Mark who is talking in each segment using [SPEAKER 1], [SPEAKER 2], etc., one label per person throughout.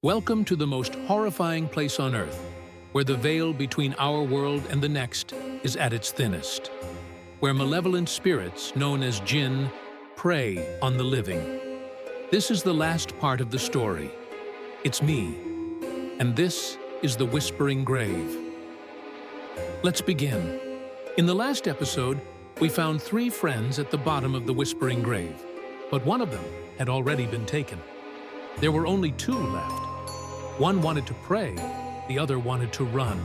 [SPEAKER 1] Welcome to the most horrifying place on Earth, where the veil between our world and the next is at its thinnest, where malevolent spirits, known as jinn, prey on the living. This is the last part of the story. It's me, and this is the Whispering Grave. Let's begin. In the last episode, we found 3 friends at the bottom of the Whispering Grave, but one of them had already been taken. There were only 2 left. One wanted to pray, the other wanted to run.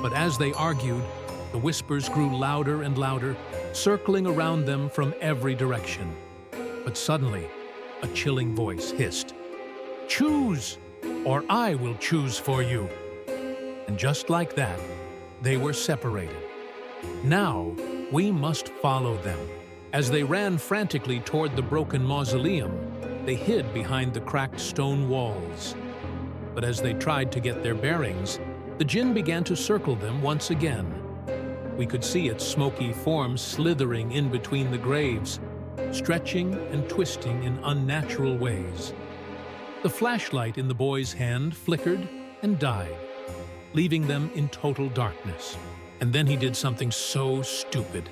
[SPEAKER 1] But as they argued, the whispers grew louder and louder, circling around them from every direction. But suddenly, a chilling voice hissed, "Choose, or I will choose for you." And just like that, they were separated. Now, we must follow them. As they ran frantically toward the broken mausoleum, they hid behind the cracked stone walls. But as they tried to get their bearings, the jinn began to circle them once again. We could see its smoky form slithering in between the graves, stretching and twisting in unnatural ways. The flashlight in the boy's hand flickered and died, leaving them in total darkness. And then he did something so stupid.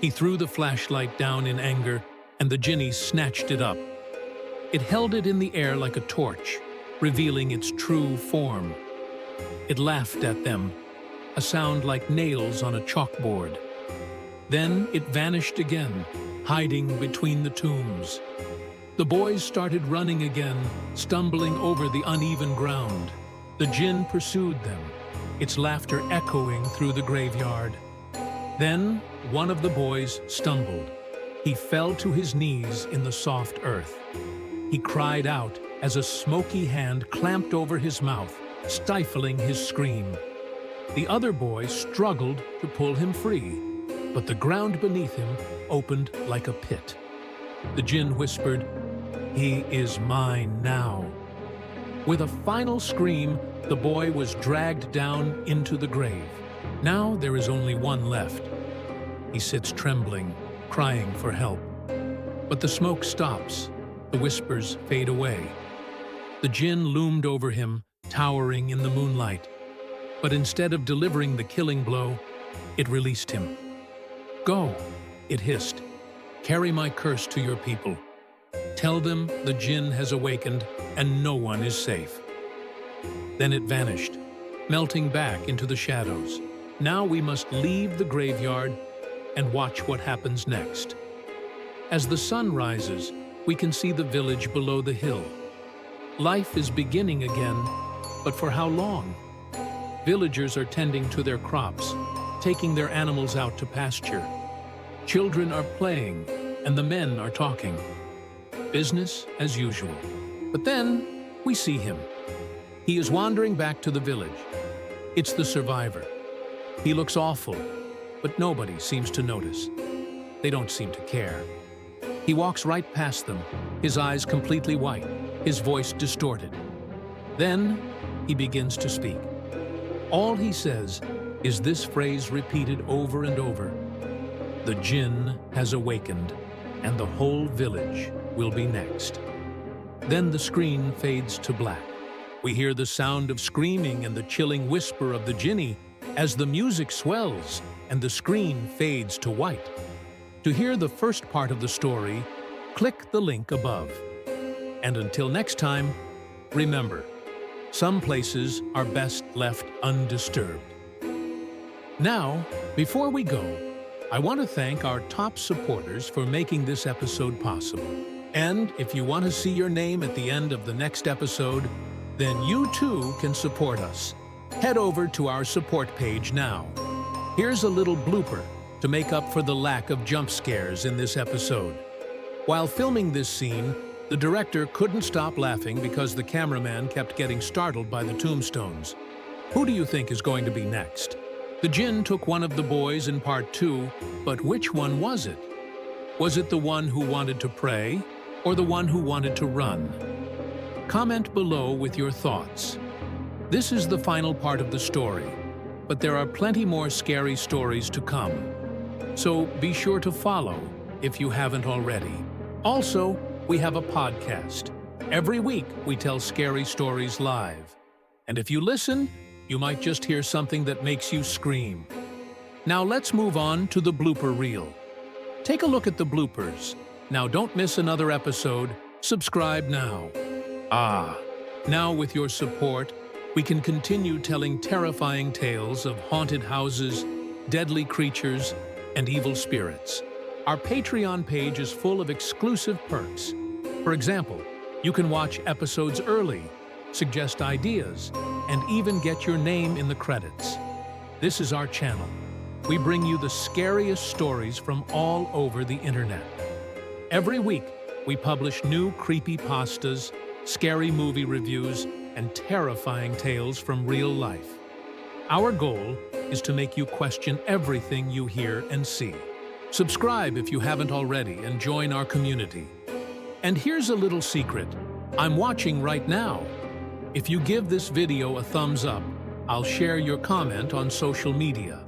[SPEAKER 1] He threw the flashlight down in anger, and the jinni snatched it up. It held it in the air like a torch, revealing its true form. It laughed at them, a sound like nails on a chalkboard. Then it vanished again, hiding between the tombs. The boys started running again, stumbling over the uneven ground. The jinn pursued them, its laughter echoing through the graveyard. Then one of the boys stumbled. He fell to his knees in the soft earth. He cried out as a smoky hand clamped over his mouth, stifling his scream. The other boy struggled to pull him free, but the ground beneath him opened like a pit. The jinn whispered, "He is mine now." With a final scream, the boy was dragged down into the grave. Now there is only one left. He sits trembling, crying for help. But the smoke stops, the whispers fade away. The jinn loomed over him, towering in the moonlight. But instead of delivering the killing blow, it released him. "Go," it hissed. "Carry my curse to your people. Tell them the jinn has awakened and no one is safe." Then it vanished, melting back into the shadows. Now we must leave the graveyard and watch what happens next. As the sun rises, we can see the village below the hill. Life is beginning again, but for how long? Villagers are tending to their crops, taking their animals out to pasture. Children are playing, and the men are talking. Business as usual. But then, we see him. He is wandering back to the village. It's the survivor. He looks awful, but nobody seems to notice. They don't seem to care. He walks right past them, his eyes completely white, his voice distorted. Then, he begins to speak. All he says is this phrase repeated over and over: "The jinn has awakened, and the whole village will be next." Then the screen fades to black. We hear the sound of screaming and the chilling whisper of the jinni as the music swells and the screen fades to white. To hear the first part of the story, click the link above. And until next time, remember, some places are best left undisturbed. Now, before we go, I want to thank our top supporters for making this episode possible. And if you want to see your name at the end of the next episode, then you too can support us. Head over to our support page now. Here's a little blooper to make up for the lack of jump scares in this episode. While filming this scene, the director couldn't stop laughing because the cameraman kept getting startled by the tombstones. Who do you think is going to be next? The jinn took one of the boys in part 2, but which one was it? Was it the one who wanted to pray, or the one who wanted to run? Comment below with your thoughts. This is the final part of the story, but there are plenty more scary stories to come. So be sure to follow if you haven't already. Also, we have a podcast, Every week, we tell scary stories live. And if you listen, you might just hear something that makes you scream. Now let's move on to the blooper reel. Take a look at the bloopers. Now don't miss another episode. Subscribe now. Now with your support, we can continue telling terrifying tales of haunted houses, deadly creatures, and evil spirits. Our Patreon page is full of exclusive perks. For example, you can watch episodes early, suggest ideas, and even get your name in the credits. This is our channel. We bring you the scariest stories from all over the internet. Every week, we publish new creepypastas, scary movie reviews, and terrifying tales from real life. Our goal is to make you question everything you hear and see. Subscribe if you haven't already and join our community. And here's a little secret. I'm watching right now. If you give this video a thumbs up, I'll share your comment on social media.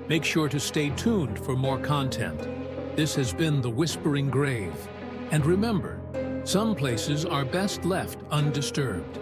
[SPEAKER 1] Make sure to stay tuned for more content. This has been The Whispering Grave. And remember, some places are best left undisturbed.